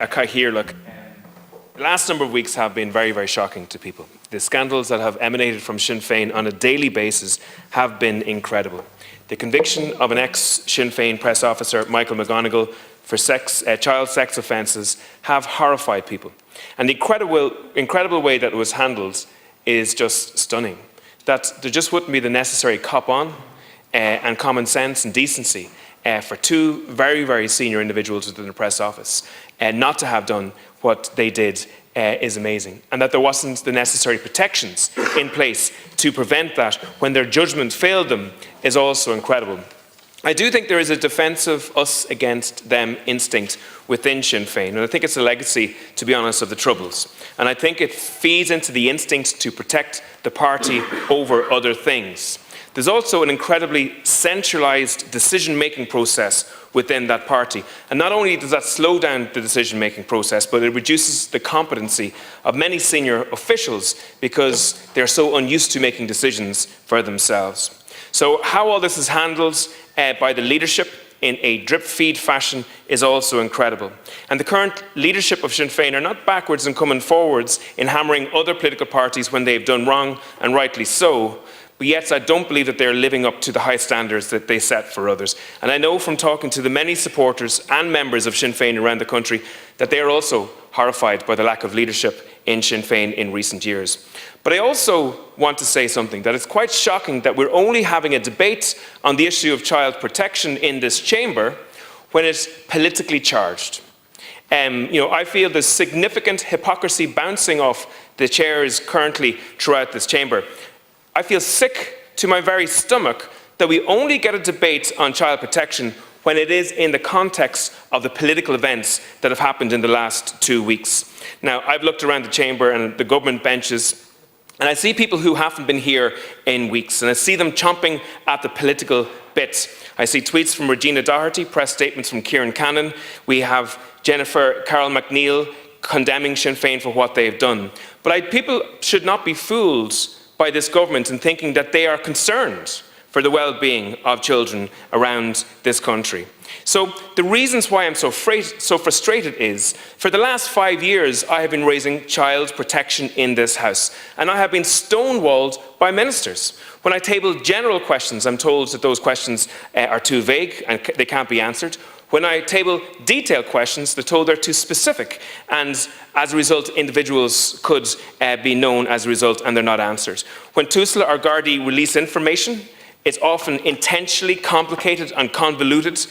Look, the last number of weeks have been very, very shocking to people. The scandals that have emanated from Sinn Féin on a daily basis have been incredible. The conviction of an ex-Sinn Féin press officer, Michael McGonigal, for child sex offences have horrified people. And the incredible way that it was handled is just stunning. That there just wouldn't be the necessary cop-on and common sense and decency for two very, very senior individuals within the press office not to have done what they did is amazing. And that there wasn't the necessary protections in place to prevent that when their judgment failed them is also incredible. I do think there is a defensive us against them instinct within Sinn Féin, and I think it's a legacy, to be honest, of the Troubles. And I think it feeds into the instinct to protect the party over other things. There's also an incredibly centralised decision-making process within that party. And not only does that slow down the decision-making process, but it reduces the competency of many senior officials because they're so unused to making decisions for themselves. So how all this is handled by the leadership in a drip-feed fashion is also incredible. And the current leadership of Sinn Féin are not backwards in coming forwards in hammering other political parties when they've done wrong, and rightly so. But yet I don't believe that they're living up to the high standards that they set for others. And I know from talking to the many supporters and members of Sinn Féin around the country that they are also horrified by the lack of leadership in Sinn Féin in recent years. But I also want to say something, that it's quite shocking that we're only having a debate on the issue of child protection in this chamber when it's politically charged. I feel there's significant hypocrisy bouncing off the chairs currently throughout this chamber. I feel sick to my very stomach that we only get a debate on child protection when it is in the context of the political events that have happened in the last 2 weeks. Now, I've looked around the chamber and the government benches, and I see people who haven't been here in weeks, and I see them chomping at the political bit. I see tweets from Regina Doherty, press statements from Kieran Cannon. We have Jennifer Carroll McNeill condemning Sinn Féin for what they've done. But people should not be fooled by this government in thinking that they are concerned for the well-being of children around this country. So the reasons why I'm so frustrated is, for the last 5 years, I have been raising child protection in this House, and I have been stonewalled by ministers. When I table general questions, I'm told that those questions are too vague and they can't be answered. When I table detailed questions, they're told they're too specific, and as a result, individuals could be known as a result, and they're not answered. When TUSLA or Gardaí release information, it's often intentionally complicated and convoluted,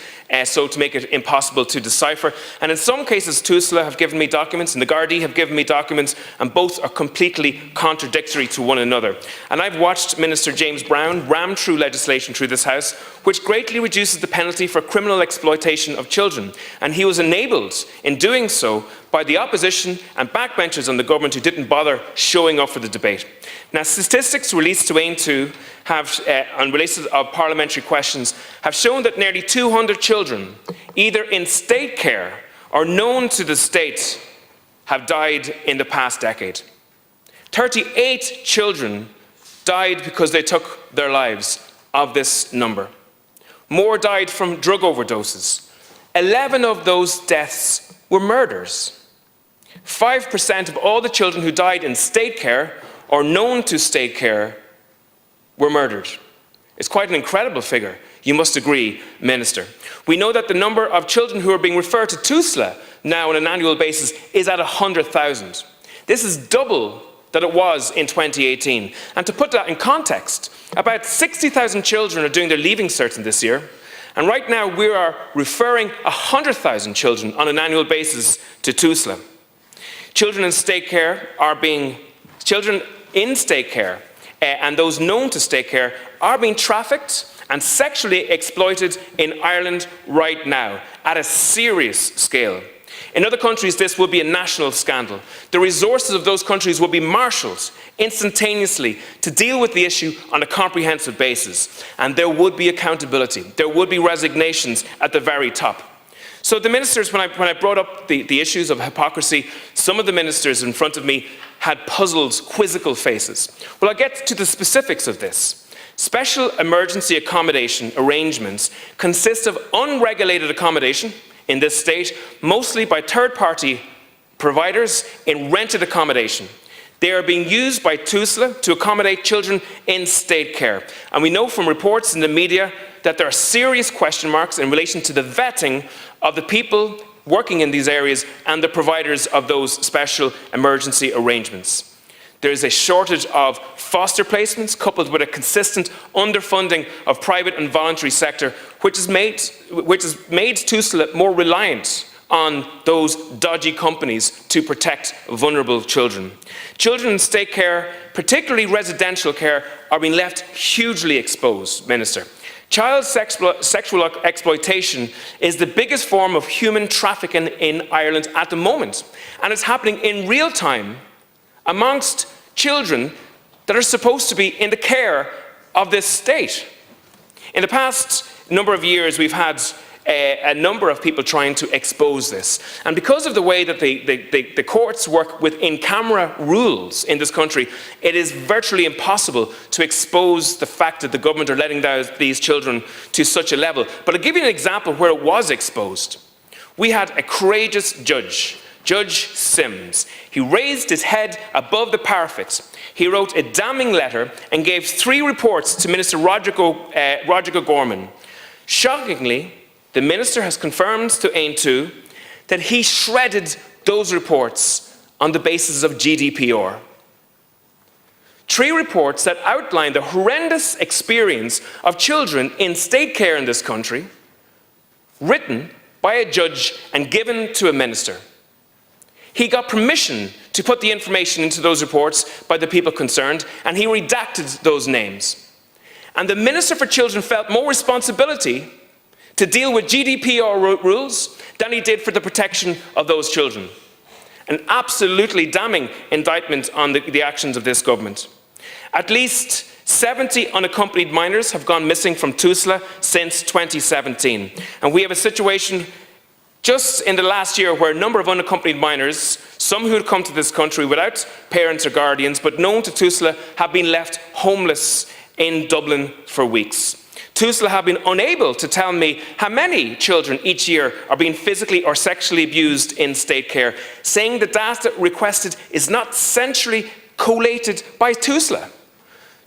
so to make it impossible to decipher. And in some cases, TUSLA have given me documents and the Gardaí have given me documents, and both are completely contradictory to one another. And I've watched Minister James Brown ram through legislation through this House, which greatly reduces the penalty for criminal exploitation of children. And he was enabled in doing so by the opposition and backbenchers on the government who didn't bother showing up for the debate. Now, statistics released to AIN2 on releases of parliamentary questions have shown that nearly 200 children, either in state care or known to the state, have died in the past decade. 38 children died because they took their lives, of this number. More died from drug overdoses. 11 of those deaths were murders. 5% of all the children who died in state care or known to state care were murdered. It's quite an incredible figure. You must agree, Minister. We know that the number of children who are being referred to TUSLA now on an annual basis is at 100,000. This is double that it was in 2018. And to put that in context, about 60,000 children are doing their leaving certain this year. And right now we are referring 100,000 children on an annual basis to TUSLA. Children in state care and those known to state care are being trafficked and sexually exploited in Ireland right now at a serious scale. In other countries, this would be a national scandal. The resources of those countries would be marshalled instantaneously to deal with the issue on a comprehensive basis. And there would be accountability. There would be resignations at the very top. So the ministers, when I brought up the issues of hypocrisy, some of the ministers in front of me had puzzled, quizzical faces. Well, I'll get to the specifics of this. Special emergency accommodation arrangements consist of unregulated accommodation in this state, mostly by third-party providers in rented accommodation. They are being used by TUSLA to accommodate children in state care. And we know from reports in the media that there are serious question marks in relation to the vetting of the people working in these areas and the providers of those special emergency arrangements. There is a shortage of foster placements coupled with a consistent underfunding of private and voluntary sector, which has made TUSLA more reliant on those dodgy companies to protect vulnerable children. Children in state care, particularly residential care, are being left hugely exposed, Minister. Child sexual exploitation is the biggest form of human trafficking in Ireland at the moment, and it's happening in real time amongst children that are supposed to be in the care of this state. In the past number of years, we've had a number of people trying to expose this. And because of the way that the courts work with in-camera rules in this country, it is virtually impossible to expose the fact that the government are letting down these children to such a level. But I'll give you an example where it was exposed. We had a courageous judge, Judge Sims. He raised his head above the parapet. He wrote a damning letter and gave 3 reports to Minister Roderick O'Gorman. Shockingly, the Minister has confirmed to Aontú that he shredded those reports on the basis of GDPR. 3 reports that outline the horrendous experience of children in state care in this country, written by a judge and given to a minister. He got permission to put the information into those reports by the people concerned, and he redacted those names. And the Minister for Children felt more responsibility to deal with GDPR rules than he did for the protection of those children. An absolutely damning indictment on the actions of this government. At least 70 unaccompanied minors have gone missing from TUSLA since 2017. And we have a situation just in the last year where a number of unaccompanied minors, some who had come to this country without parents or guardians, but known to TUSLA, have been left homeless in Dublin for weeks. TUSLA have been unable to tell me how many children each year are being physically or sexually abused in state care, saying the data requested is not centrally collated by TUSLA.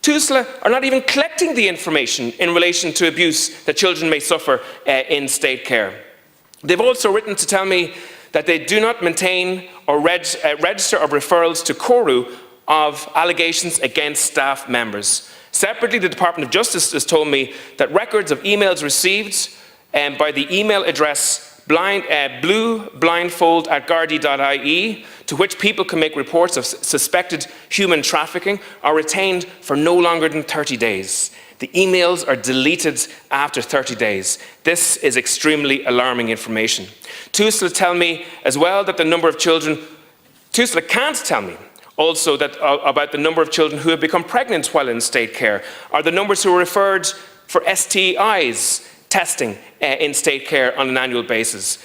TUSLA are not even collecting the information in relation to abuse that children may suffer in state care. They've also written to tell me that they do not maintain or register of referrals to Corú of allegations against staff members. Separately, the Department of Justice has told me that records of emails received by the email address blueblindfold@gardaí.ie, to which people can make reports of suspected human trafficking, are retained for no longer than 30 days. The emails are deleted after 30 days. This is extremely alarming information. TUSLA tell me as well that the number of children, TUSLA can't tell me also that about the number of children who have become pregnant while in state care, or the numbers who are referred for STIs testing in state care on an annual basis.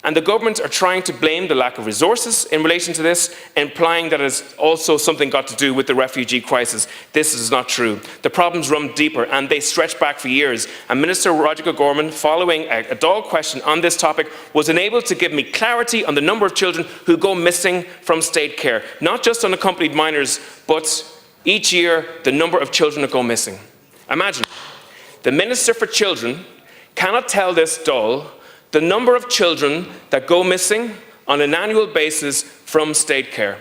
And the government are trying to blame the lack of resources in relation to this, implying that it's also something got to do with the refugee crisis. This is not true. The problems run deeper and they stretch back for years. And Minister Roderick O'Gorman, following a Dáil question on this topic, was unable to give me clarity on the number of children who go missing from state care. Not just unaccompanied minors, but each year the number of children that go missing. Imagine, the Minister for Children cannot tell this Dáil the number of children that go missing on an annual basis from state care.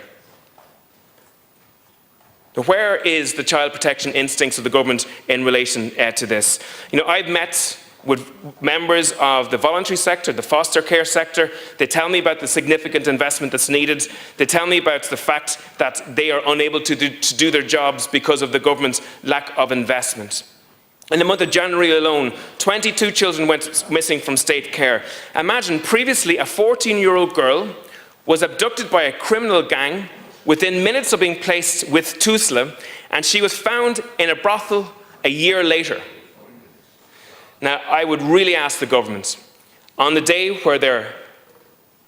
Where is the child protection instincts of the government in relation to this? You know, I've met with members of the voluntary sector, the foster care sector. They tell me about the significant investment that's needed. They tell me about the fact that they are unable to do their jobs because of the government's lack of investment. In the month of January alone, 22 children went missing from state care. Imagine, previously a 14-year-old girl was abducted by a criminal gang within minutes of being placed with TUSLA, and she was found in a brothel a year later. Now, I would really ask the government, on the day where they're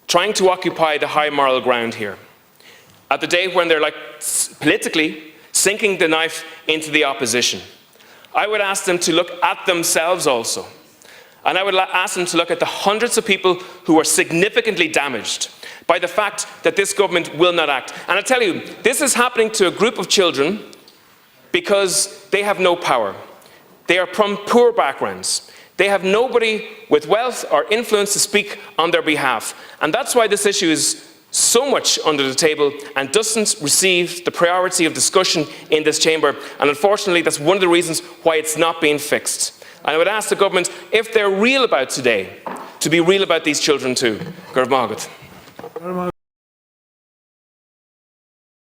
trying to occupy the high moral ground here, at the day when they're politically sinking the knife into the opposition, I would ask them to look at themselves also And I would ask them to look at the hundreds of people who are significantly damaged by the fact that this government will not act. And I tell you, this is happening to a group of children because they have no power. They are from poor backgrounds. They have nobody with wealth or influence to speak on their behalf. And that's why this issue is so much under the table and doesn't receive the priority of discussion in this chamber. And unfortunately, that's one of the reasons why it's not being fixed. And I would ask the government, if they're real about today, to be real about these children too. Gurb Magat.